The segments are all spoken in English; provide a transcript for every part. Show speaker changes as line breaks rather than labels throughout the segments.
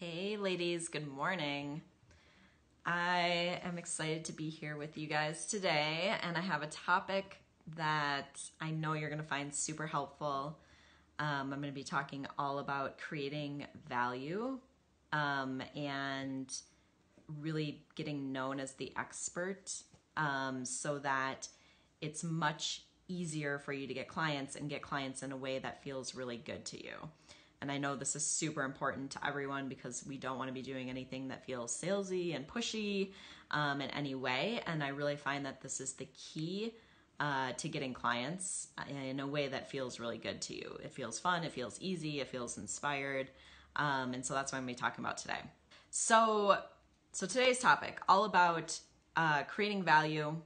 Hey ladies, good morning. I am excited to be here with you guys today, and I have a topic that I know you're going to find super helpful. I'm going to be talking all about creating value and really getting known as the expert so that it's much easier for you to get clients and get clients in a way that feels really good to you. And I know this is super important to everyone because we don't want to be doing anything that feels salesy and pushy in any way. And I really find that this is the key to getting clients in a way that feels really good to you. It feels fun, it feels easy, it feels inspired. And so that's what I'm going to be talking about today. So today's topic, all about creating value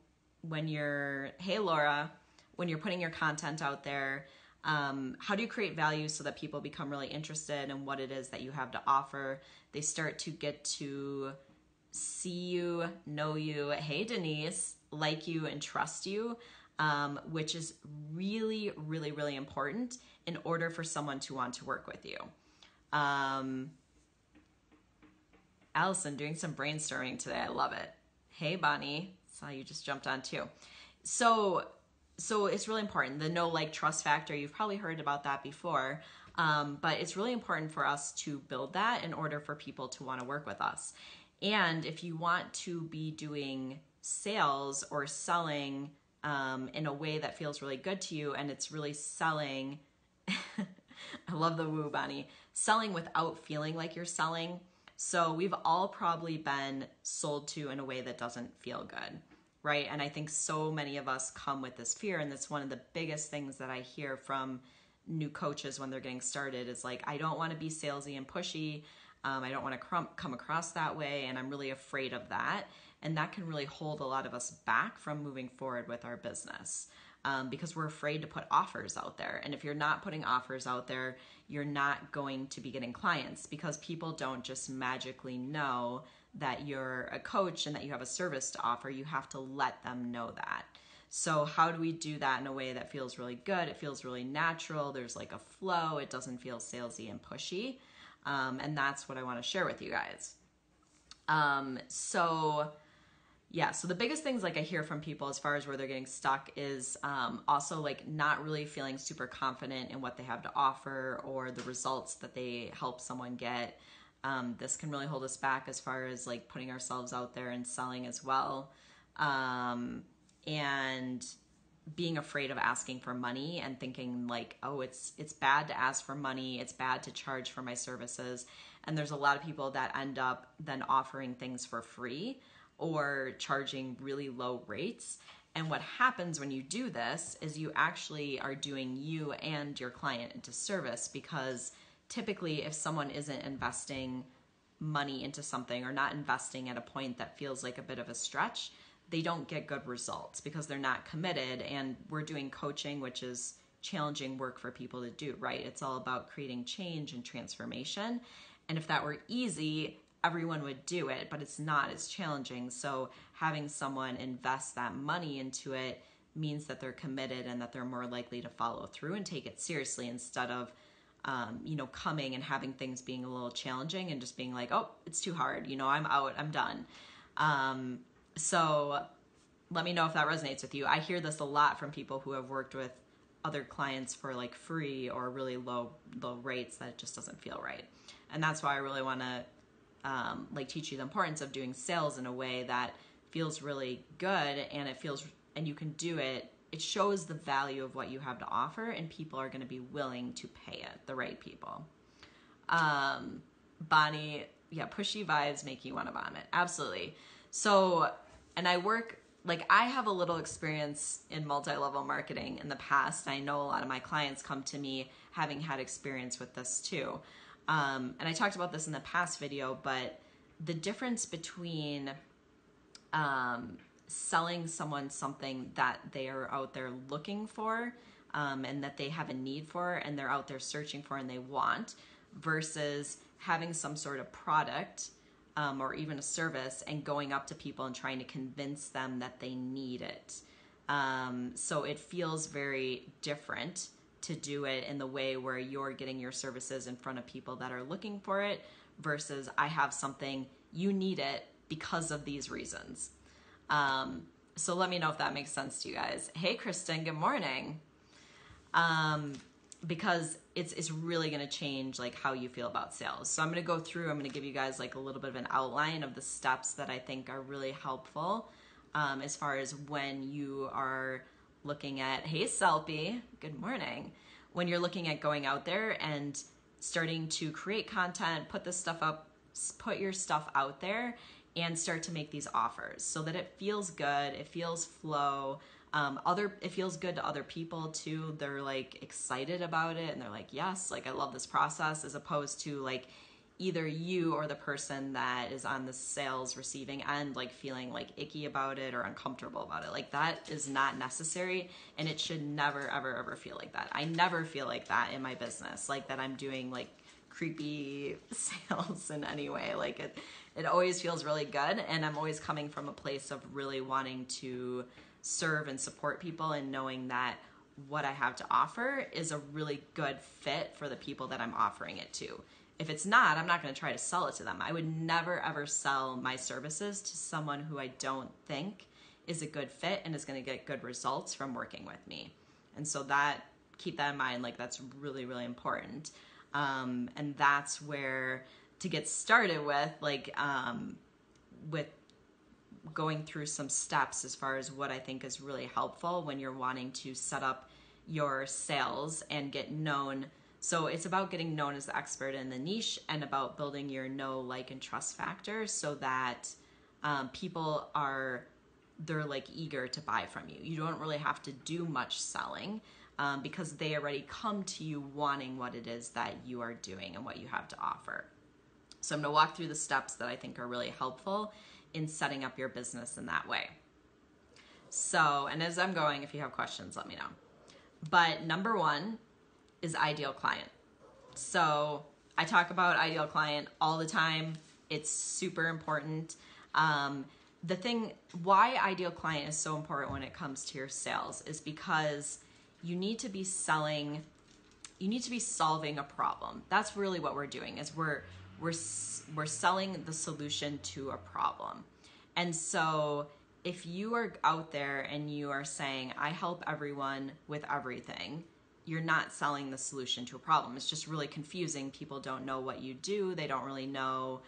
when you're, hey Laura, when you're putting your content out there. How do you create value so that people become really interested in what it is that you have to offer? They start to get to see you, know you, hey Denise, like you and trust you, which is really, really, really important in order for someone to want to work with you. Allison doing some brainstorming today. I love it. Hey Bonnie, saw you just jumped on too. So it's really important. The know, like, trust factor, you've probably heard about that before, but it's really important for us to build that in order for people to want to work with us. And if you want to be doing sales or selling in a way that feels really good to you, and it's really selling, I love the woo, Bonnie, selling without feeling like you're selling. So we've all probably been sold to in a way that doesn't feel good. Right? And I think so many of us come with this fear, and that's one of the biggest things that I hear from new coaches when they're getting started is like, I don't want to be salesy and pushy. I don't want to come across that way, and I'm really afraid of that. And that can really hold a lot of us back from moving forward with our business because we're afraid to put offers out there. And if you're not putting offers out there, you're not going to be getting clients because people don't just magically know that you're a coach and that you have a service to offer. You have to let them know that. So how do we do that in a way that feels really good? It feels really natural. There's like a flow. It doesn't feel salesy and pushy. And that's what I want to share with you guys. So the biggest things like I hear from people as far as where they're getting stuck is also like not really feeling super confident in what they have to offer or the results that they help someone get. This can really hold us back as far as like putting ourselves out there and selling as well. And being afraid of asking for money and thinking like, oh, it's bad to ask for money. It's bad to charge for my services. And there's a lot of people that end up then offering things for free or charging really low rates. And what happens when you do this is you actually are doing you and your client into service because typically if someone isn't investing money into something or not investing at a point that feels like a bit of a stretch, they don't get good results because they're not committed. And we're doing coaching, which is challenging work for people to do, right? It's all about creating change and transformation. And if that were easy, everyone would do it, but it's not as challenging. So having someone invest that money into it means that they're committed and that they're more likely to follow through and take it seriously instead of coming and having things being a little challenging and just being like, oh, it's too hard. I'm out, I'm done. So let me know if that resonates with you. I hear this a lot from people who have worked with other clients for like free or really low rates that it just doesn't feel right. And that's why I really want to teach you the importance of doing sales in a way that feels really good and you can do it. It shows the value of what you have to offer and people are going to be willing to pay it, the right people. Bonnie, pushy vibes make you want to vomit. Absolutely. So, and I have a little experience in multi-level marketing in the past. I know a lot of my clients come to me having had experience with this too. And I talked about this in the past video, but the difference between selling someone something that they are out there looking for and that they have a need for and they're out there searching for and they want versus having some sort of product or even a service and going up to people and trying to convince them that they need it. So it feels very different to do it in the way where you're getting your services in front of people that are looking for it versus I have something, you need it because of these reasons. So let me know if that makes sense to you guys. Hey, Kristin, good morning. Because it's really going to change like how you feel about sales. So I'm going to go through, I'm going to give you guys like a little bit of an outline of the steps that I think are really helpful as far as when you are looking at, hey, Selpie, good morning. When you're looking at going out there and starting to create content, put this stuff up, put your stuff out there and start to make these offers so that it feels good, it feels flow. It feels good to other people too. They're like excited about it and they're like, yes, like I love this process, as opposed to like either you or the person that is on the sales receiving end like feeling like icky about it or uncomfortable about it. Like that is not necessary, and it should never ever feel like that. I never feel like that in my business, like that I'm doing like creepy sales in any way. Like it always feels really good, and I'm always coming from a place of really wanting to serve and support people and knowing that what I have to offer is a really good fit for the people that I'm offering it to. If it's not, I'm not going to try to sell it to them. I would never ever sell my services to someone who I don't think is a good fit and is going to get good results from working with me. And so keep that in mind, like that's really, really important. And that's where to get started with, like, with going through some steps as far as what I think is really helpful when you're wanting to set up your sales and get known. So it's about getting known as the expert in the niche and about building your know, like, and trust factor so that people they're like eager to buy from you. You don't really have to do much selling because they already come to you wanting what it is that you are doing and what you have to offer. So I'm going to walk through the steps that I think are really helpful in setting up your business in that way. So, and as I'm going, if you have questions, let me know. But number one is ideal client. So I talk about ideal client all the time. It's super important. The thing, why ideal client is so important when it comes to your sales is because you need to be solving a problem. That's really what we're doing, is we're selling the solution to a problem. And so if you are out there and you are saying, I help everyone with everything, you're not selling the solution to a problem. It's just really confusing. People don't know what you do. They don't really know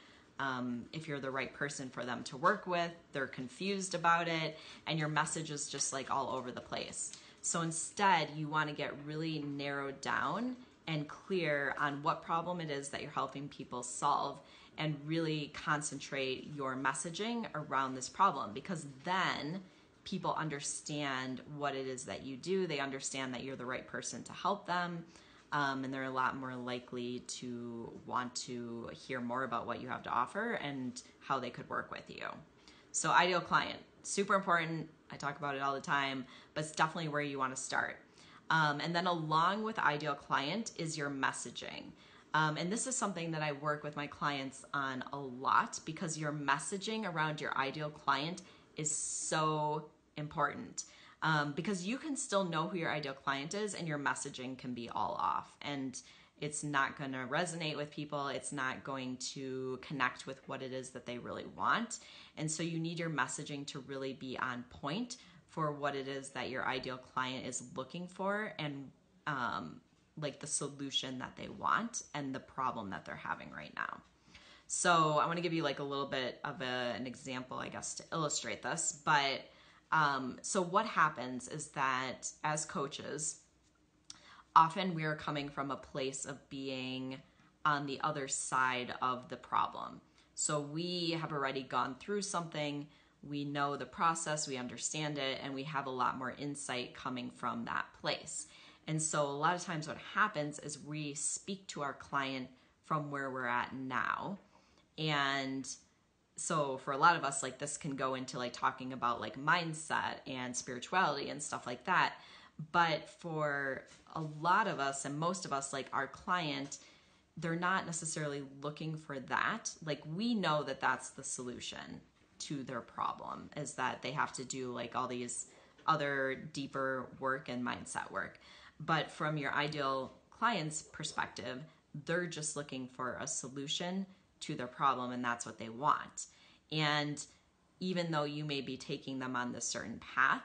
if you're the right person for them to work with. They're confused about it, and your message is just like all over the place. So instead, you want to get really narrowed down and clear on what problem it is that you're helping people solve, and really concentrate your messaging around this problem, because then people understand what it is that you do. They understand that you're the right person to help them, and they're a lot more likely to want to hear more about what you have to offer and how they could work with you. So ideal client, super important. I talk about it all the time, but it's definitely where you want to start. And then along with ideal client is your messaging. And this is something that I work with my clients on a lot, because your messaging around your ideal client is so important. Because you can still know who your ideal client is and your messaging can be all off, and it's not going to resonate with people. It's not going to connect with what it is that they really want. And so you need your messaging to really be on point for what it is that your ideal client is looking for, and like the solution that they want and the problem that they're having right now. So I want to give you like a little bit of an example, I guess, to illustrate this. But so what happens is that as coaches, often we are coming from a place of being on the other side of the problem. So we have already gone through something, we know the process, we understand it, and we have a lot more insight coming from that place. And so a lot of times what happens is we speak to our client from where we're at now. And so for a lot of us, like, this can go into like talking about like mindset and spirituality and stuff like that. But for a lot of us and most of us, like our client, they're not necessarily looking for that. Like, we know that that's the solution to their problem, is that they have to do like all these other deeper work and mindset work. But from your ideal client's perspective, they're just looking for a solution to their problem, and that's what they want. And even though you may be taking them on this certain path,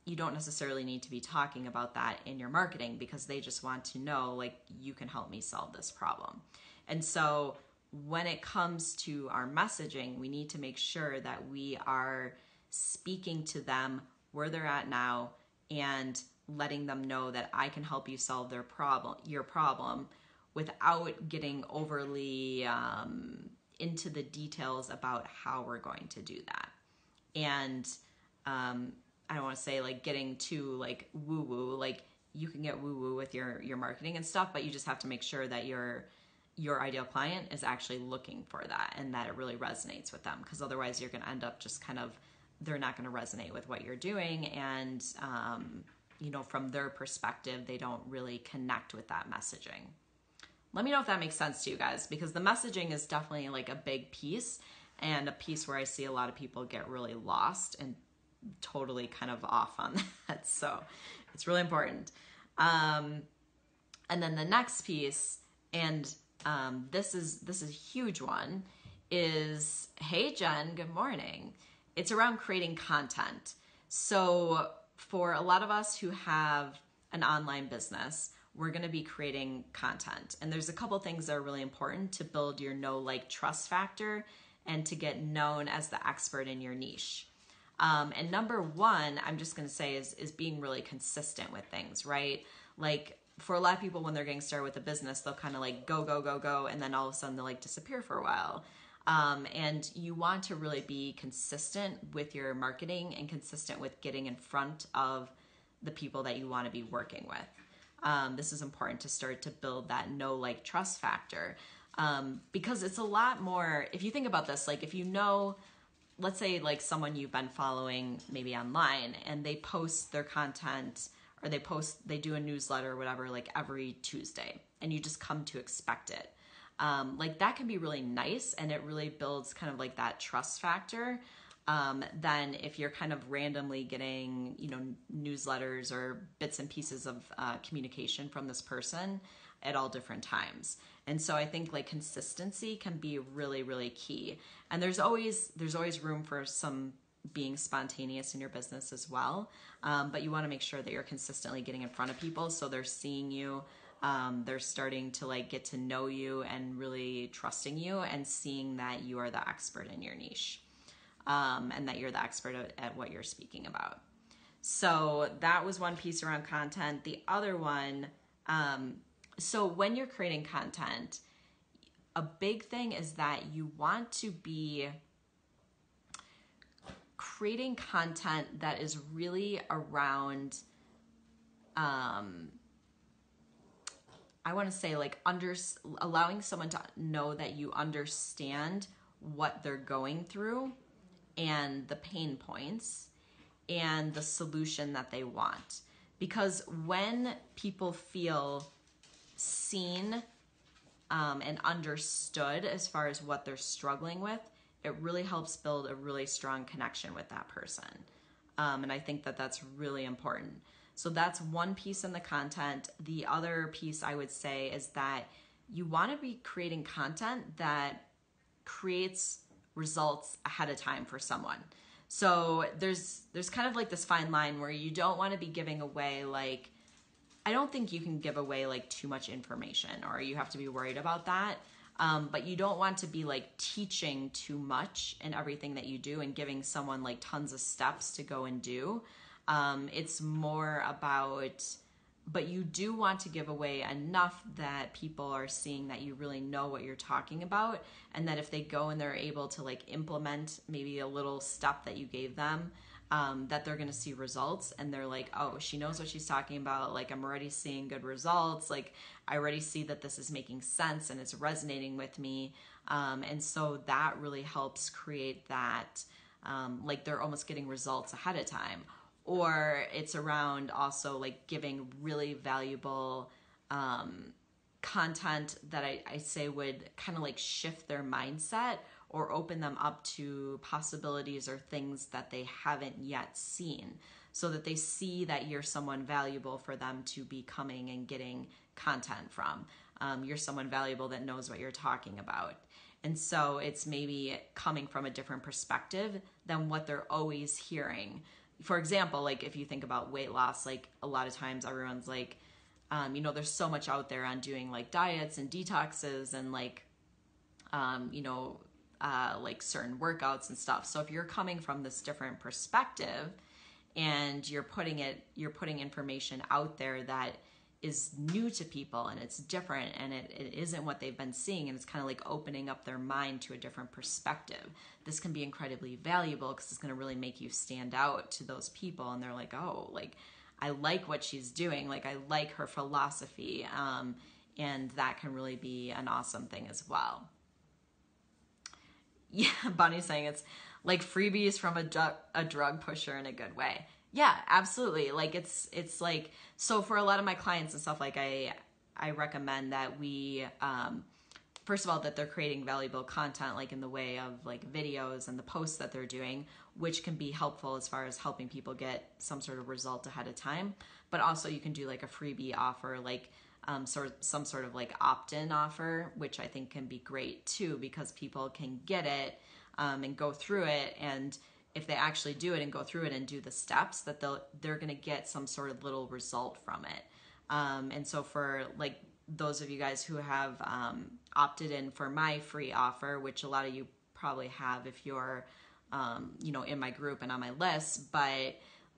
you don't necessarily need to be talking about that in your marketing, because they just want to know, like, you can help me solve this problem. And so when it comes to our messaging, we need to make sure that we are speaking to them where they're at now and letting them know that I can help you solve your problem, without getting overly into the details about how we're going to do that. And I don't want to say like getting too like woo woo, like you can get woo woo with your marketing and stuff, but you just have to make sure that your ideal client is actually looking for that and that it really resonates with them, because otherwise you're going to end up just kind of, they're not going to resonate with what you're doing, and from their perspective, they don't really connect with that messaging. Let me know if that makes sense to you guys, because the messaging is definitely like a big piece, and a piece where I see a lot of people get really lost and totally kind of off on that. So it's really important. And then the next piece, and this is a huge one, is, hey Jen, good morning. It's around creating content. So for a lot of us who have an online business, we're going to be creating content. And there's a couple things that are really important to build your know, like, trust factor and to get known as the expert in your niche. And number one, I'm just going to say is being really consistent with things, right? Like for a lot of people, when they're getting started with a business, they'll kind of like go. And then all of a sudden they'll like disappear for a while. And you want to really be consistent with your marketing and consistent with getting in front of the people that you want to be working with. This is important to start to build that know, like, trust factor. Because it's a lot more, if you think about this, like if you know, let's say like someone you've been following maybe online and they post their content, or they do a newsletter or whatever, like every Tuesday, and you just come to expect it. Like that can be really nice, and it really builds kind of like that trust factor. Then if you're kind of randomly getting, newsletters or bits and pieces of communication from this person at all different times. And so I think like consistency can be really, really key. And there's always room for some being spontaneous in your business as well. But you want to make sure that you're consistently getting in front of people so they're seeing you. They're starting to like get to know you and really trusting you and seeing that you are the expert in your niche. And that you're the expert at what you're speaking about. So that was one piece around content. The other one, so when you're creating content, a big thing is that you want to be creating content that is really around, I want to say like allowing someone to know that you understand what they're going through and the pain points and the solution that they want. Because when people feel seen and understood as far as what they're struggling with, it really helps build a really strong connection with that person. And I think that that's really important. So that's one piece in the content. The other piece I would say is that you want to be creating content that creates results ahead of time for someone. So there's kind of like this fine line where you don't want to be giving away, like, I don't think you can give away like too much information, or you have to be worried about that. But you don't want to be like teaching too much in everything that you do and giving someone like tons of steps to go and do. It's more about, but you do want to give away enough that people are seeing that you really know what you're talking about, and that if they go and they're able to like implement maybe a little step that you gave them, that they're going to see results, and they're like, oh, she knows what she's talking about. Like, I'm already seeing good results. Like, I already see that this is making sense and it's resonating with me. And so that really helps create that, like they're almost getting results ahead of time. Or it's around also like giving really valuable content that I say would kind of like shift their mindset or open them up to possibilities or things that they haven't yet seen. so that they see that you're someone valuable for them to be coming and getting content from. You're someone valuable that knows what you're talking about. And so it's maybe coming from a different perspective than what they're always hearing. For example, like if you think about weight loss, like a lot of times everyone's like, there's so much out there on doing like diets and detoxes and like, like certain workouts and stuff. So if you're coming from this different perspective and you're putting information out there that is new to people and it's different and it isn't what they've been seeing, and it's kind of like opening up their mind to a different perspective, this can be incredibly valuable because it's going to really make you stand out to those people. And they're like, oh, like I like what she's doing. Like I like her philosophy. And that can really be an awesome thing as well. Yeah, Bonnie's saying it's like freebies from a drug pusher in a good way. Yeah, absolutely. Like it's like, so for a lot of my clients and stuff, like I recommend that we, first of all, that they're creating valuable content, like in the way of like videos and the posts that they're doing, which can be helpful as far as helping people get some sort of result ahead of time. But also you can do like a freebie offer, like some sort of like opt-in offer, which I think can be great too, because people can get it and go through it. And if they actually do it and go through it and do the steps, that they're going to get some sort of little result from it. And so for like those of you guys who have opted in for my free offer, which a lot of you probably have if you're in my group and on my list, but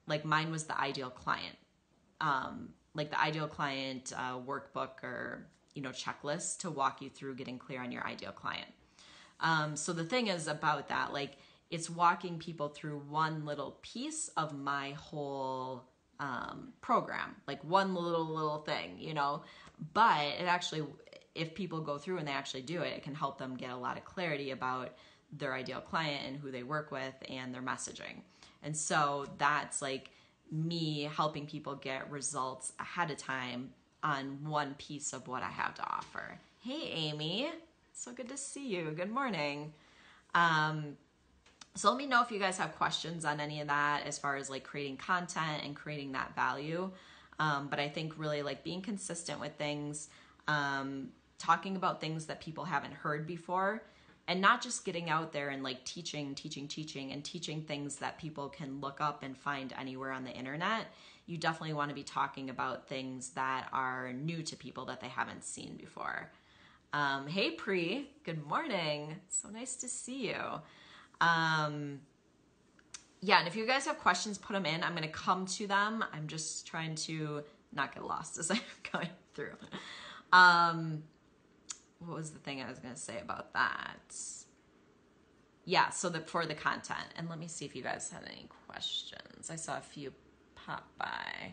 like mine was the ideal client. Like the ideal client workbook or checklist to walk you through getting clear on your ideal client. So the thing is about that, like it's walking people through one little piece of my whole program, like one little thing, but it actually, if people go through and they actually do it, it can help them get a lot of clarity about their ideal client and who they work with and their messaging. And so that's like me helping people get results ahead of time on one piece of what I have to offer. Hey, Amy, so good to see you. Good morning. So let me know if you guys have questions on any of that as far as like creating content and creating that value. But I think really like being consistent with things, talking about things that people haven't heard before, and not just getting out there and like teaching and teaching things that people can look up and find anywhere on the internet. You definitely want to be talking about things that are new to people that they haven't seen before. Hey, Pri, good morning. So nice to see you. Yeah, and if you guys have questions, put them in. I'm going to come to them. I'm just trying to not get lost as I'm going through. What was the thing I was going to say about that? Yeah, so for the content. And let me see if you guys had any questions. I saw a few pop by.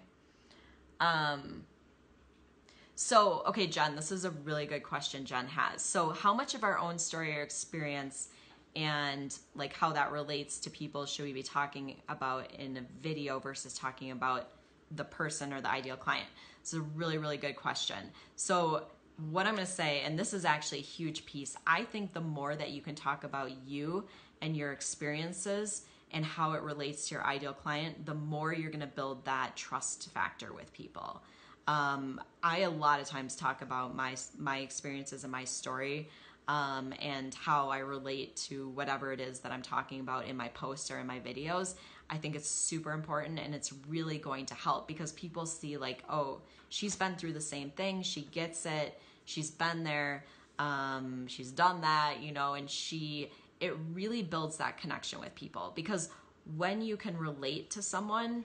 So, okay, Jen, this is a really good question Jen has. So how much of our own story or experience and like how that relates to people should we be talking about in a video versus talking about the person or the ideal client? It's a really, really good question. So what I'm going to say, and this is actually a huge piece, I think the more that you can talk about you and your experiences and how it relates to your ideal client, the more you're going to build that trust factor with people. I a lot of times talk about my experiences and my story, and how I relate to whatever it is that I'm talking about in my posts or in my videos. I think it's super important, and it's really going to help because people see like, oh, she's been through the same thing. She gets it. She's been there. She's done that, and it really builds that connection with people, because when you can relate to someone,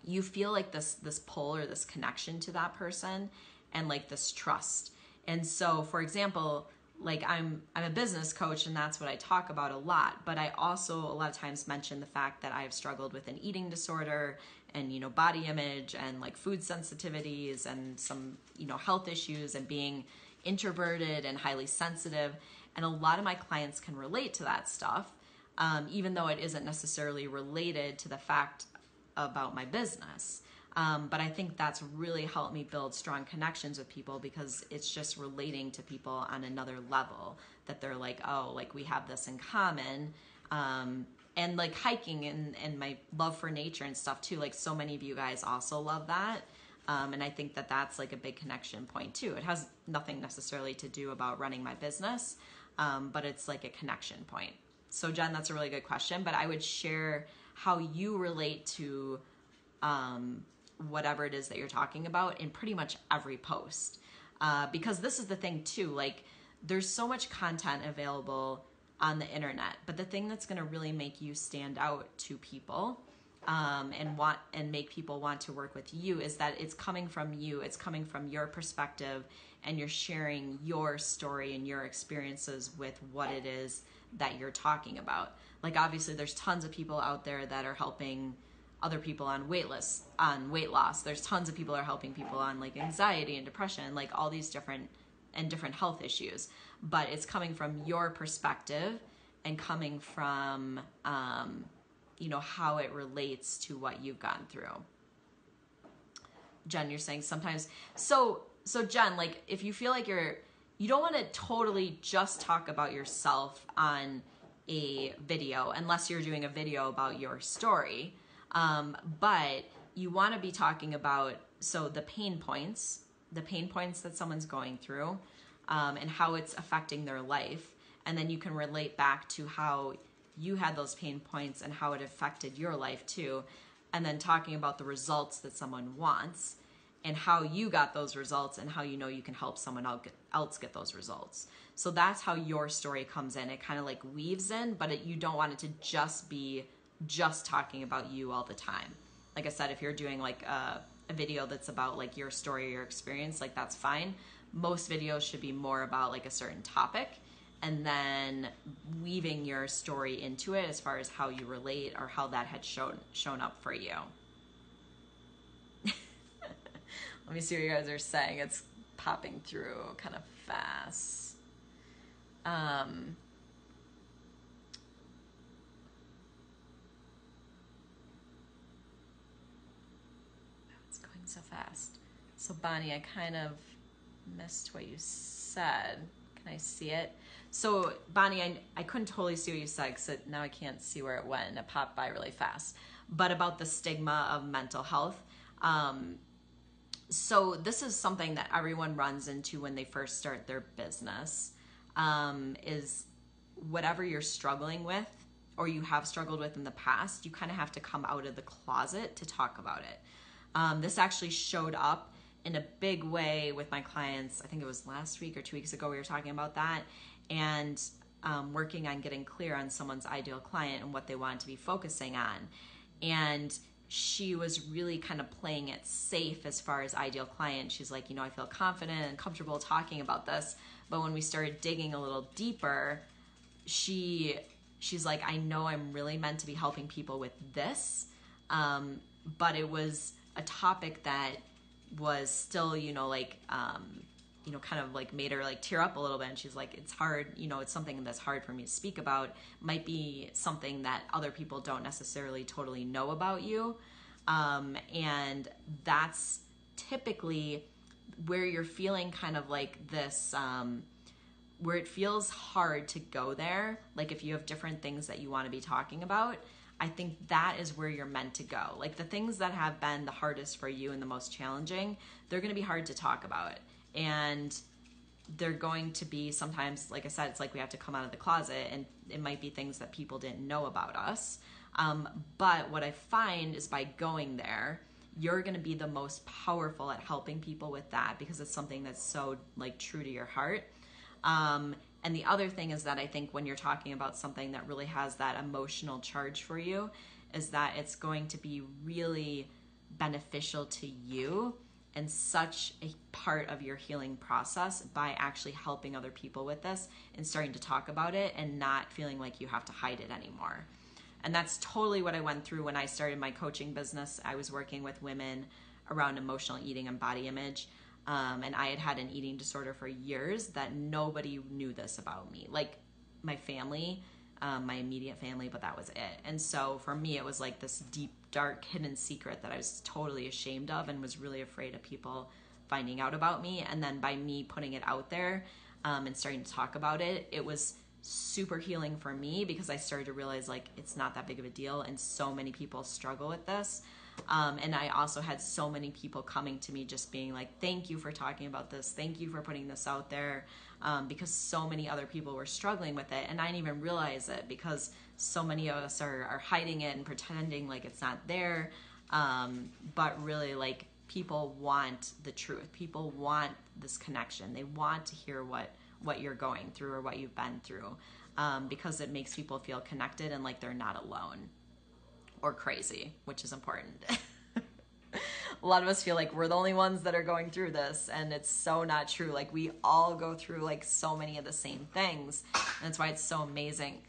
you feel like this pull or this connection to that person and like this trust. And so, for example, like I'm a business coach and that's what I talk about a lot, but I also a lot of times mention the fact that I've struggled with an eating disorder and, body image and like food sensitivities and some, health issues and being introverted and highly sensitive. And a lot of my clients can relate to that stuff, even though it isn't necessarily related to the fact about my business. But I think that's really helped me build strong connections with people because it's just relating to people on another level that they're like, oh, like we have this in common. And like hiking and my love for nature and stuff too. Like so many of you guys also love that. And I think that that's like a big connection point too. It has nothing necessarily to do about running my business, but it's like a connection point. So Jen, that's a really good question, but I would share how you relate to whatever it is that you're talking about in pretty much every post. Because this is the thing too, like there's so much content available on the internet, but the thing that's going to really make you stand out to people and make people want to work with you is that it's coming from you, it's coming from your perspective, and you're sharing your story and your experiences with what it is that you're talking about. Like obviously there's tons of people out there that are helping other people on weight loss. There's tons of people that are helping people on like anxiety and depression, like all these different health issues, but it's coming from your perspective and coming from, how it relates to what you've gone through. Jen, you're saying sometimes, so Jen, like if you feel like you don't want to totally just talk about yourself on a video, unless you're doing a video about your story, but you want to be talking about, so the pain points that someone's going through, and how it's affecting their life. And then you can relate back to how you had those pain points and how it affected your life too. And then talking about the results that someone wants and how you got those results and how you know you can help someone else get those results. So that's how your story comes in. It kind of like weaves in, but you don't want it to just be just talking about you all the time. Like I said, if you're doing like a video that's about like your story or your experience, like that's fine. Most videos should be more about like a certain topic and then weaving your story into it as far as how you relate or how that had shown up for you. Let me see what you guys are saying. It's popping through kind of fast. It's going so fast. So Bonnie, I kind of missed what you said. Can I see it? So Bonnie, I couldn't totally see what you said because now I can't see where it went and it popped by really fast. But about the stigma of mental health. So this is something that everyone runs into when they first start their business, is whatever you're struggling with or you have struggled with in the past, you kind of have to come out of the closet to talk about it. This actually showed up in a big way with my clients. I think it was last week or 2 weeks ago we were talking about that, and working on getting clear on someone's ideal client and what they wanted to be focusing on. And she was really kind of playing it safe as far as ideal client. She's like, I feel confident and comfortable talking about this. But when we started digging a little deeper, she's like, I know I'm really meant to be helping people with this. But it was a topic that was still, kind of like made her like tear up a little bit. And she's like, it's hard, it's something that's hard for me to speak about. Might be something that other people don't necessarily totally know about you. And that's typically where you're feeling kind of like this, where it feels hard to go there. Like if you have different things that you want to be talking about, I think that is where you're meant to go. Like the things that have been the hardest for you and the most challenging, they're going to be hard to talk about. And they're going to be sometimes, like I said, it's like we have to come out of the closet, and it might be things that people didn't know about us. But what I find is by going there, you're going to be the most powerful at helping people with that because it's something that's so like true to your heart. And the other thing is that I think when you're talking about something that really has that emotional charge for you, is that it's going to be really beneficial to you and such a part of your healing process by actually helping other people with this and starting to talk about it and not feeling like you have to hide it anymore. And that's totally what I went through when I started my coaching business. I was working with women around emotional eating and body image. And I had an eating disorder for years that nobody knew this about me. Like my family, my immediate family, but that was it. And so for me, it was like this deep, dark, hidden secret that I was totally ashamed of and was really afraid of people finding out about me. And then by me putting it out there and starting to talk about it, it was super healing for me because I started to realize like it's not that big of a deal, and so many people struggle with this. And I also had so many people coming to me just being like, thank you for talking about this. Thank you for putting this out there. Because so many other people were struggling with it, and I didn't even realize it because so many of us are hiding it and pretending like it's not there. But really, like, people want the truth. People want this connection. They want to hear what you're going through or what you've been through, because it makes people feel connected and like they're not alone or crazy, which is important. A lot of us feel like we're the only ones that are going through this, and it's so not true. Like, we all go through like so many of the same things, and that's why it's so amazing.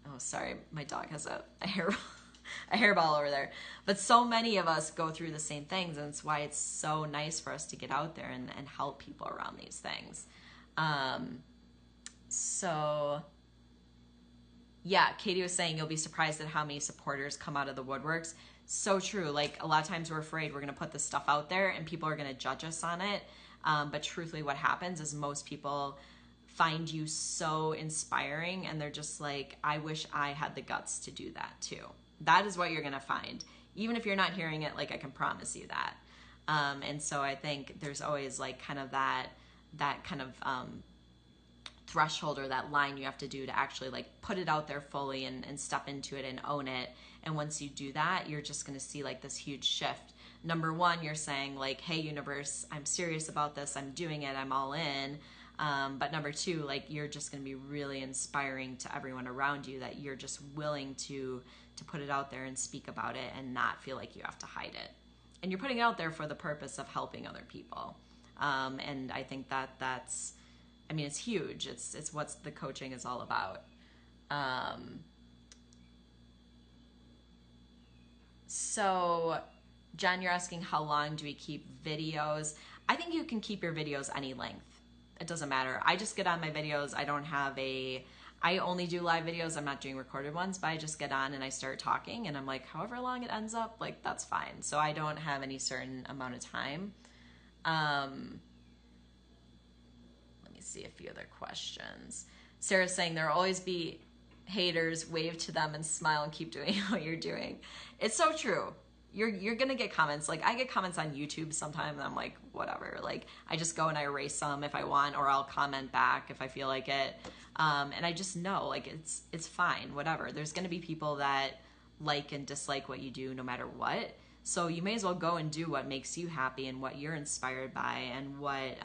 Oh, sorry, my dog has a hairball over there. But so many of us go through the same things, and it's why it's so nice for us to get out there and help people around these things. So yeah, Katie was saying you'll be surprised at how many supporters come out of the woodworks. So true. Like, a lot of times we're afraid we're going to put this stuff out there and people are going to judge us on it. But truthfully, what happens is most people find you so inspiring, and they're just like, I wish I had the guts to do that too. That is what you're going to find. Even if you're not hearing it, like, I can promise you that. And so I think there's always like kind of that kind of threshold or that line you have to do to actually like put it out there fully and step into it and own it. And once you do that, you're just going to see like this huge shift. Number one, you're saying like, hey, universe, I'm serious about this. I'm doing it. I'm all in. But number two, like, you're just going to be really inspiring to everyone around you, that you're just willing to put it out there and speak about it and not feel like you have to hide it. And you're putting it out there for the purpose of helping other people. And I think that's, I mean, it's huge. It's what the coaching is all about. So Jen, you're asking how long do we keep videos? I think you can keep your videos any length. It doesn't matter. I just get on my videos. I only do live videos. I'm not doing recorded ones, but I just get on and I start talking, and I'm like, however long it ends up, like, that's fine. So I don't have any certain amount of time. Let me see a few other questions. Sarah's saying there'll always be haters. Wave to them and smile and keep doing what you're doing. It's so true. You're gonna get comments. Like, I get comments on YouTube sometimes, and I'm like, whatever. Like, I just go and I erase some if I want, or I'll comment back if I feel like it. And I just know, like, it's fine, whatever. There's gonna be people that like and dislike what you do no matter what. So you may as well go and do what makes you happy and what you're inspired by and what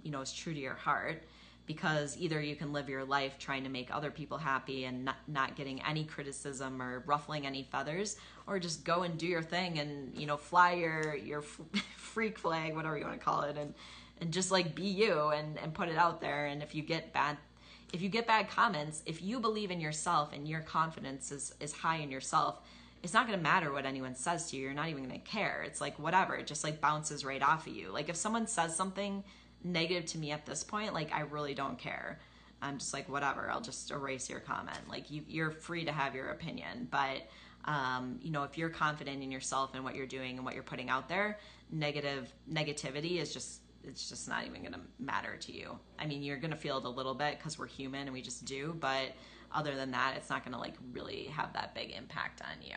is true to your heart. Because either you can live your life trying to make other people happy and not getting any criticism or ruffling any feathers, or just go and do your thing and, fly your freak flag, whatever you want to call it, and just like be you and put it out there. And if you get bad comments, if you believe in yourself and your confidence is high in yourself, it's not going to matter what anyone says to you. You're not even going to care. It's like, whatever, it just like bounces right off of you. Like, if someone says something negative to me at this point, like, I really don't care. I'm just like, whatever, I'll just erase your comment. Like, you're free to have your opinion, but if you're confident in yourself and what you're doing and what you're putting out there, negativity is just not even going to matter to you. I mean, you're going to feel it a little bit because we're human and we just do, but other than that, it's not going to like really have that big impact on you.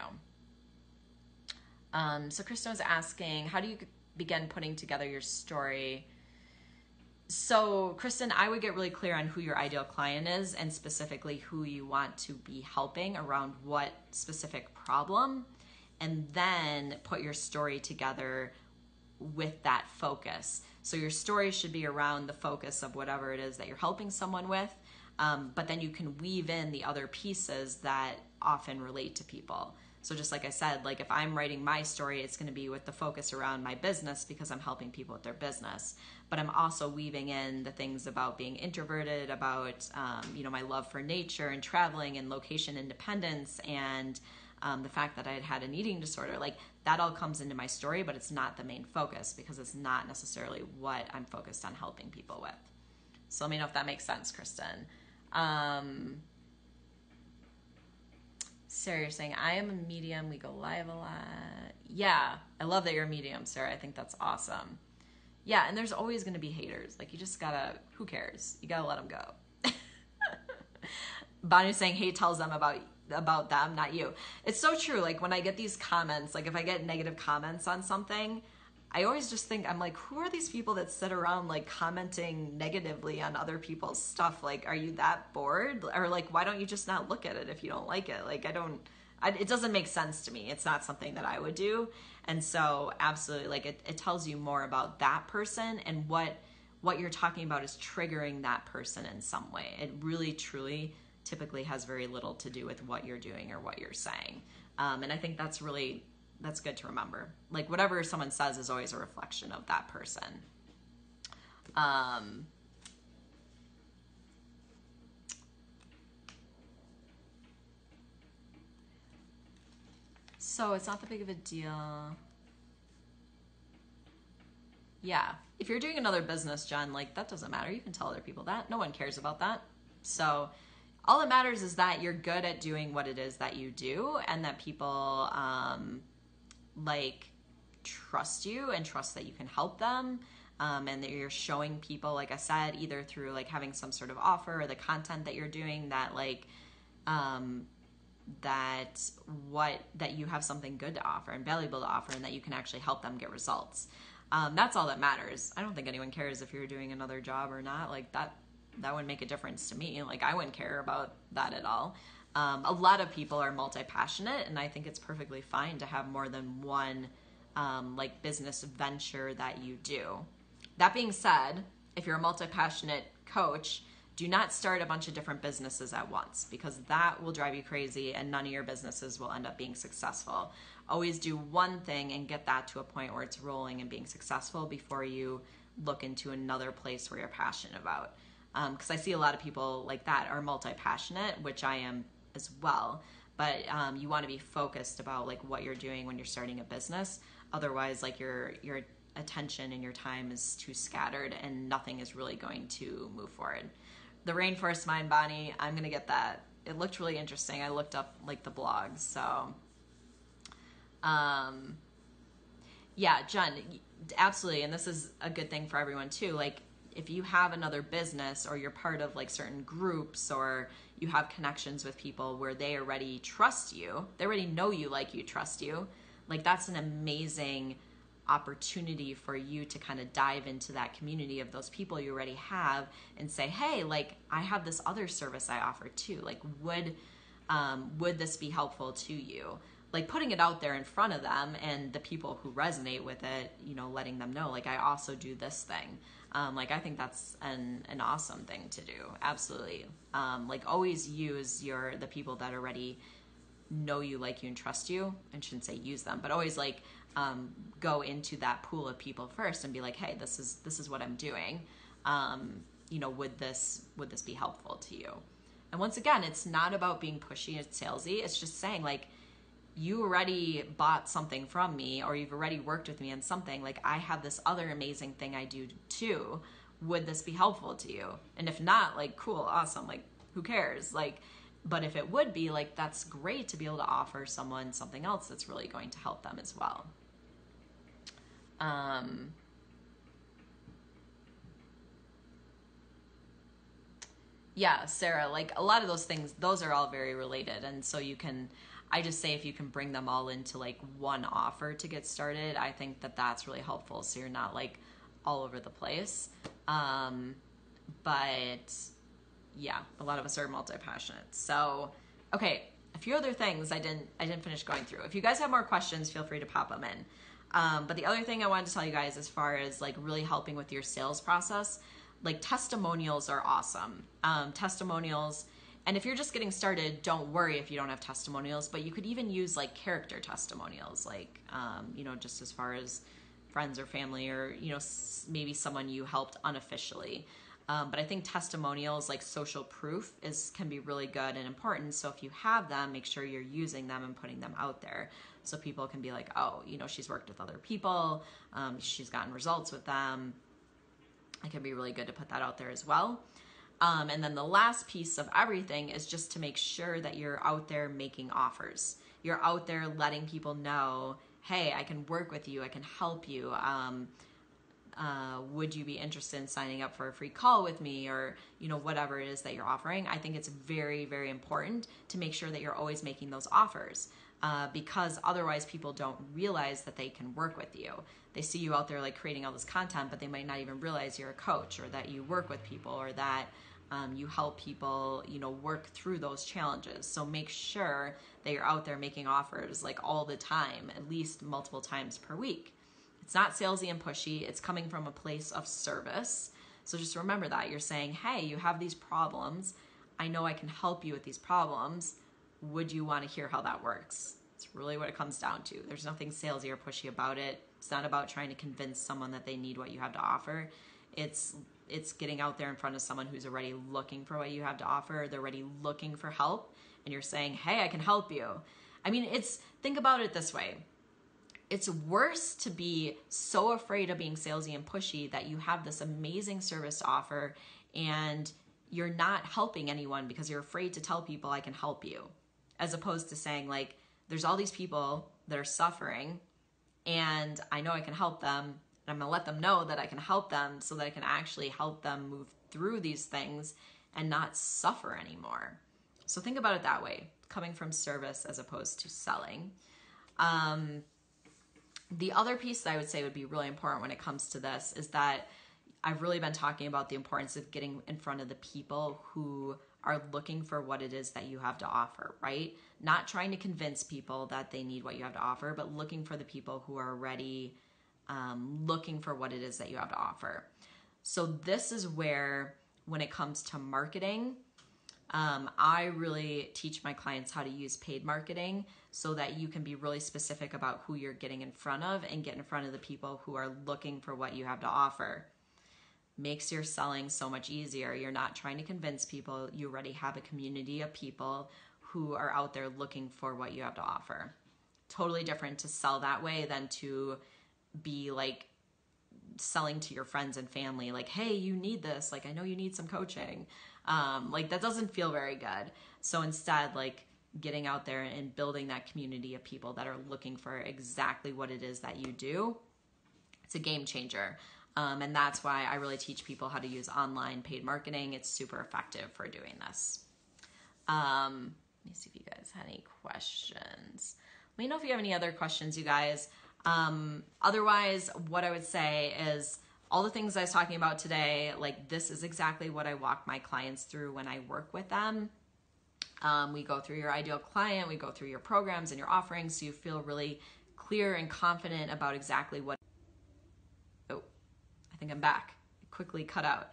So Kristin was asking, how do you begin putting together your story? So Kristin, I would get really clear on who your ideal client is and specifically who you want to be helping around what specific problem, and then put your story together with that focus. So your story should be around the focus of whatever it is that you're helping someone with, but then you can weave in the other pieces that often relate to people. So just like I said, like, if I'm writing my story, it's going to be with the focus around my business because I'm helping people with their business. But I'm also weaving in the things about being introverted, about, my love for nature and traveling and location independence, and the fact that I had an eating disorder. Like, that all comes into my story, but it's not the main focus because it's not necessarily what I'm focused on helping people with. So let me know if that makes sense, Kristin. Sarah, you're saying, I am a medium. We go live a lot. Yeah, I love that you're a medium, Sarah. I think that's awesome. Yeah, and there's always going to be haters. Like, you just gotta, who cares? You gotta let them go. Bonnie's saying, hey, tells them about them, not you. It's so true. Like when I get these comments, like if I get negative comments on something, I always just think, I'm like, who are these people that sit around like commenting negatively on other people's stuff? Like, are you that bored? Or like, why don't you just not look at it if you don't like it? Like, it doesn't make sense to me. It's not something that I would do. And so absolutely, like it tells you more about that person and what you're talking about is triggering that person in some way. It really, truly typically has very little to do with what you're doing or what you're saying. And I think that's good to remember. Like whatever someone says is always a reflection of that person. So it's not that big of a deal. Yeah. If you're doing another business, Jen, like that doesn't matter. You can tell other people that. No one cares about that. So all that matters is that you're good at doing what it is that you do and that people like trust you and trust that you can help them, and that you're showing people, like I said, either through like having some sort of offer or the content that you're doing that like that you have something good to offer and valuable to offer and that you can actually help them get results. That's all that matters. I don't think anyone cares if you're doing another job or not. Like that wouldn't make a difference to me. Like I wouldn't care about that at all. A lot of people are multi-passionate, and I think it's perfectly fine to have more than one like business venture that you do. That being said, if you're a multi-passionate coach, do not start a bunch of different businesses at once, because that will drive you crazy and none of your businesses will end up being successful. Always do one thing and get that to a point where it's rolling and being successful before you look into another place where you're passionate about. Because I see a lot of people like that are multi-passionate, which I am as well. But you want to be focused about like what you're doing when you're starting a business. Otherwise, like your attention and your time is too scattered and nothing is really going to move forward. The Rainforest Mind, Bonnie, I'm going to get that. It looked really interesting. I looked up like the blogs. So yeah, Jen, absolutely. And this is a good thing for everyone too. Like if you have another business or you're part of like certain groups or you have connections with people where they already trust you, they already know you, like you, trust you, like that's an amazing opportunity for you to kind of dive into that community of those people you already have and say, hey, like I have this other service I offer too. Like would this be helpful to you? Like putting it out there in front of them and the people who resonate with it, you know, letting them know, like I also do this thing. Like I think that's an awesome thing to do. Absolutely. Like always use the people that already know you, like you, and trust you. I shouldn't say use them, but always like go into that pool of people first and be like, hey, this is what I'm doing. You know, would this be helpful to you? And once again, it's not about being pushy and salesy. It's just saying like, you already bought something from me or you've already worked with me on something. Like I have this other amazing thing I do too. Would this be helpful to you? And if not, like cool, awesome. Like who cares? Like, but if it would be, like, that's great to be able to offer someone something else that's really going to help them as well. Yeah, Sarah, like a lot of those things, those are all very related. And so I just say if you can bring them all into like one offer to get started, I think that that's really helpful. So you're not like all over the place. But yeah, a lot of us are multi-passionate. So, okay, a few other things I didn't finish going through. If you guys have more questions, feel free to pop them in. But the other thing I wanted to tell you guys as far as like really helping with your sales process, like testimonials are awesome. Testimonials, and if you're just getting started, don't worry if you don't have testimonials, but you could even use like character testimonials, like, you know, just as far as friends or family or, you know, maybe someone you helped unofficially. But I think testimonials, like social proof, can be really good and important. So if you have them, make sure you're using them and putting them out there so people can be like, oh, you know, she's worked with other people. She's gotten results with them. It can be really good to put that out there as well. And then the last piece of everything is just to make sure that you're out there making offers. You're out there letting people know, hey, I can work with you. I can help you. would you be interested in signing up for a free call with me, or, you know, whatever it is that you're offering. I think it's very, very important to make sure that you're always making those offers, because otherwise people don't realize that they can work with you. They see you out there like creating all this content, but they might not even realize you're a coach, or that you work with people, or that you help people, you know, work through those challenges. So make sure that you're out there making offers like all the time, at least multiple times per week. It's not salesy and pushy. It's coming from a place of service. So just remember that. You're saying, hey, you have these problems. I know I can help you with these problems. Would you want to hear how that works? It's really what it comes down to. There's nothing salesy or pushy about it. It's not about trying to convince someone that they need what you have to offer. It's getting out there in front of someone who's already looking for what you have to offer. They're already looking for help, and you're saying, hey, I can help you. I mean, think about it this way. It's worse to be so afraid of being salesy and pushy that you have this amazing service to offer and you're not helping anyone because you're afraid to tell people I can help you, as opposed to saying, like, there's all these people that are suffering and I know I can help them. I'm going to let them know that I can help them so that I can actually help them move through these things and not suffer anymore. So think about it that way, coming from service as opposed to selling. The other piece that I would say would be really important when it comes to this is that I've really been talking about the importance of getting in front of the people who are looking for what it is that you have to offer, right? Not trying to convince people that they need what you have to offer, but looking for the people who are already looking for what it is that you have to offer. So this is where, when it comes to marketing, I really teach my clients how to use paid marketing so that you can be really specific about who you're getting in front of and get in front of the people who are looking for what you have to offer. Makes your selling so much easier. You're not trying to convince people. You already have a community of people who are out there looking for what you have to offer. Totally different to sell that way than to be like selling to your friends and family, like, hey, you need this, like, I know you need some coaching. Like, that doesn't feel very good. So instead, like, getting out there and building that community of people that are looking for exactly what it is that you do, it's a game changer. And that's why I really teach people how to use online paid marketing. It's super effective for doing this. Let me see if you guys had any questions. Let me know if you have any other questions, you guys. Otherwise, what I would say is all the things I was talking about today, like, this is exactly what I walk my clients through when I work with them. We go through your ideal client, we go through your programs and your offerings, so you feel really clear and confident about exactly what. Oh, I think I'm back. It quickly cut out.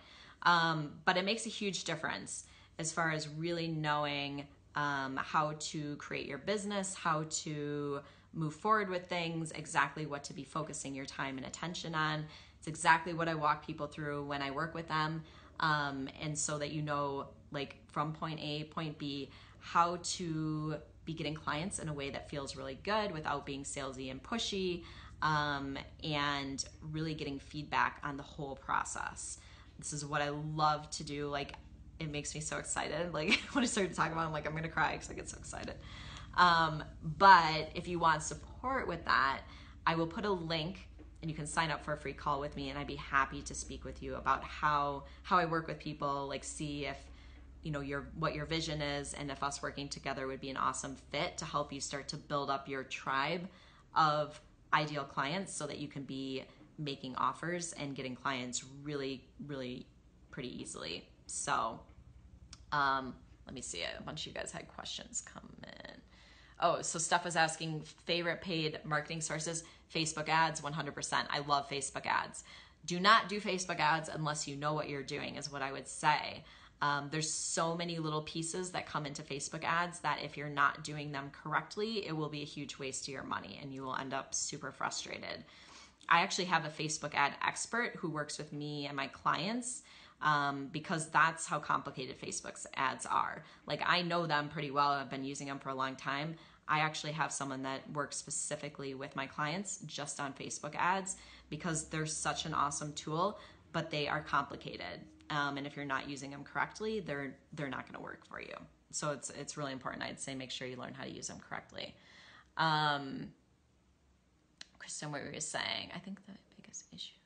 But it makes a huge difference as far as really knowing how to create your business, how to move forward with things, exactly what to be focusing your time and attention on. It's exactly what I walk people through when I work with them. And so that you know, like, from point A, point B, how to be getting clients in a way that feels really good without being salesy and pushy, and really getting feedback on the whole process. This is what I love to do. Like, it makes me so excited. Like, when I started talking about it, I'm like, I'm gonna cry because I get so excited. But if you want support with that, I will put a link and you can sign up for a free call with me, and I'd be happy to speak with you about how I work with people, like, see if, you know, what your vision is, and if us working together would be an awesome fit to help you start to build up your tribe of ideal clients so that you can be making offers and getting clients really, really pretty easily. So let me see, a bunch of you guys had questions come in. Oh, so Steph was asking favorite paid marketing sources. Facebook ads, 100%. I love Facebook ads. Do not do Facebook ads unless you know what you're doing, is what I would say. There's so many little pieces that come into Facebook ads that if you're not doing them correctly, it will be a huge waste of your money and you will end up super frustrated. I actually have a Facebook ad expert who works with me and my clients, because that's how complicated Facebook's ads are. Like, I know them pretty well. I've been using them for a long time. I actually have someone that works specifically with my clients just on Facebook ads because they're such an awesome tool, but they are complicated. And if you're not using them correctly, they're not going to work for you. So it's really important. I'd say make sure you learn how to use them correctly. Kristin, what were you saying? I think the biggest issue.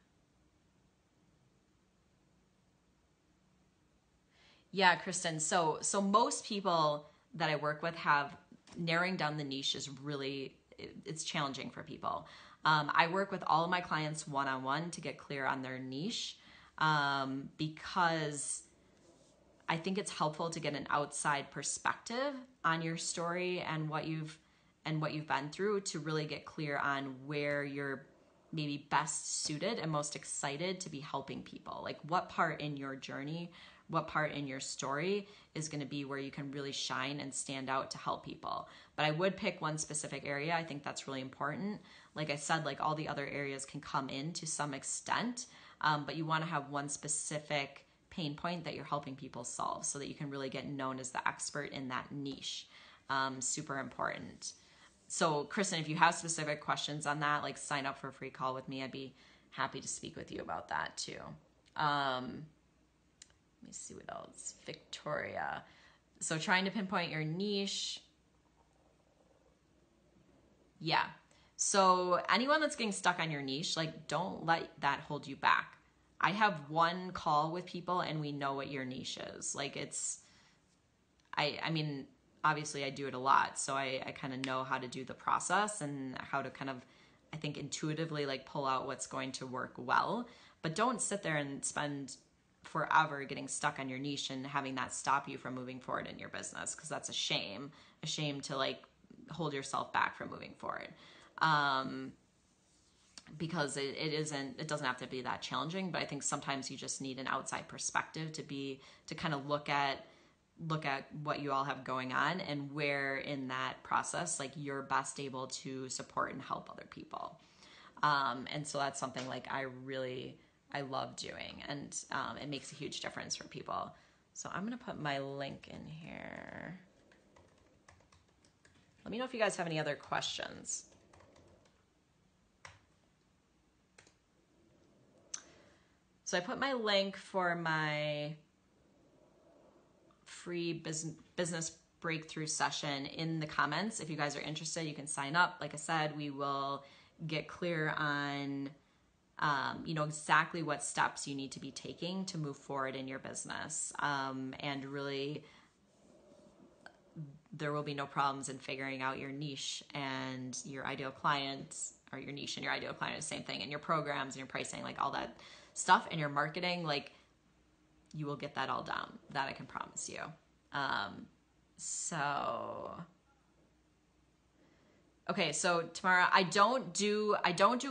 Yeah, Kristin. So most people that I work with have narrowing down the niche is really, it's challenging for people. I work with all of my clients one-on-one to get clear on their niche, because I think it's helpful to get an outside perspective on your story and what you've been through to really get clear on where you're maybe best suited and most excited to be helping people. Like what part in your journey, what part in your story is going to be where you can really shine and stand out to help people. But I would pick one specific area. I think that's really important. Like I said, like all the other areas can come in to some extent, but you want to have one specific pain point that you're helping people solve so that you can really get known as the expert in that niche. Super important. So Kristin, if you have specific questions on that, like sign up for a free call with me. I'd be happy to speak with you about that too. Let me see what else. Victoria. So trying to pinpoint your niche. Yeah. So anyone that's getting stuck on your niche, like don't let that hold you back. I have one call with people and we know what your niche is. Like I mean, obviously I do it a lot. So I kind of know how to do the process and how to kind of, I think intuitively like pull out what's going to work well, but don't sit there and spend forever getting stuck on your niche and having that stop you from moving forward in your business. Cause that's a shame to like hold yourself back from moving forward. Because it doesn't have to be that challenging, but I think sometimes you just need an outside perspective to kind of look at what you all have going on and where in that process, like you're best able to support and help other people. And so that's something like I love doing, and it makes a huge difference for people. So I'm going to put my link in here. Let me know if you guys have any other questions. So I put my link for my free business breakthrough session in the comments. If you guys are interested, you can sign up. Like I said, we will get clear on, exactly what steps you need to be taking to move forward in your business. And really, there will be no problems in figuring out your niche and your ideal clients, or your niche and your ideal client is the same thing, and your programs and your pricing, like all that stuff, and your marketing, like you will get that all down. That I can promise you. Okay, so Tamara, I don't do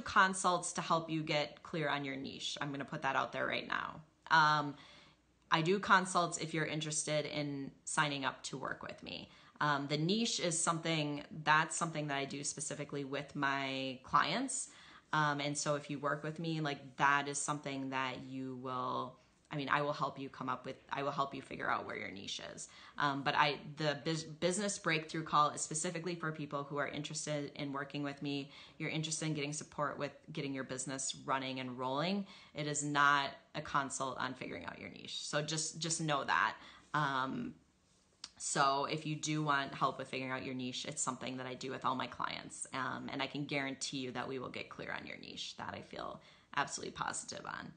consults to help you get clear on your niche. I'm going to put that out there right now. I do consults if you're interested in signing up to work with me. The niche is something that I do specifically with my clients. And so if you work with me, like that is something that I will help you I will help you figure out where your niche is. But the business breakthrough call is specifically for people who are interested in working with me. You're interested in getting support with getting your business running and rolling. It is not a consult on figuring out your niche. So just know that. So if you do want help with figuring out your niche, it's something that I do with all my clients. And I can guarantee you that we will get clear on your niche. That I feel absolutely positive on.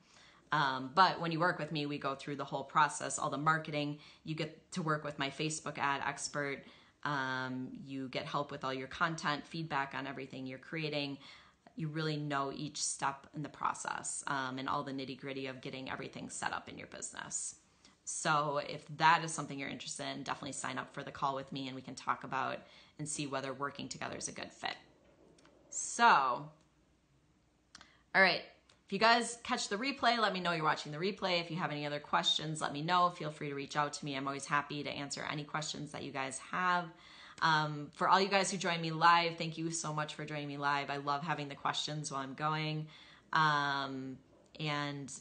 But when you work with me, we go through the whole process, all the marketing. You get to work with my Facebook ad expert. You get help with all your content, feedback on everything you're creating. You really know each step in the process, and all the nitty gritty of getting everything set up in your business. So if that is something you're interested in, definitely sign up for the call with me and we can talk about and see whether working together is a good fit. So, all right. If you guys catch the replay, let me know you're watching the replay. If you have any other questions, let me know. Feel free to reach out to me. I'm always happy to answer any questions that you guys have. For all you guys who join me live, thank you so much for joining me live. I love having the questions while I'm going. And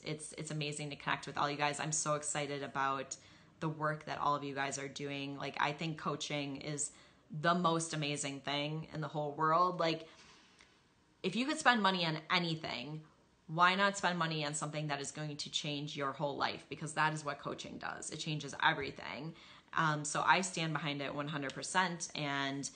it's amazing to connect with all you guys. I'm so excited about the work that all of you guys are doing. Like, I think coaching is the most amazing thing in the whole world. Like, if you could spend money on anything, why not spend money on something that is going to change your whole life? Because that is what coaching does. It changes everything. So I stand behind it 100%. And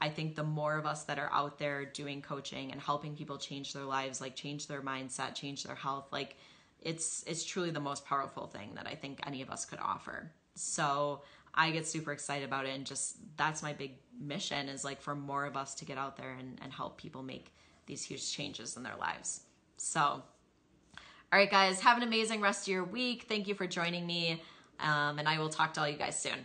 I think the more of us that are out there doing coaching and helping people change their lives, like change their mindset, change their health, like it's truly the most powerful thing that I think any of us could offer. So I get super excited about it, and just that's my big mission, is like for more of us to get out there and help people make these huge changes in their lives. So, all right, guys, have an amazing rest of your week. Thank you for joining me, and I will talk to all you guys soon.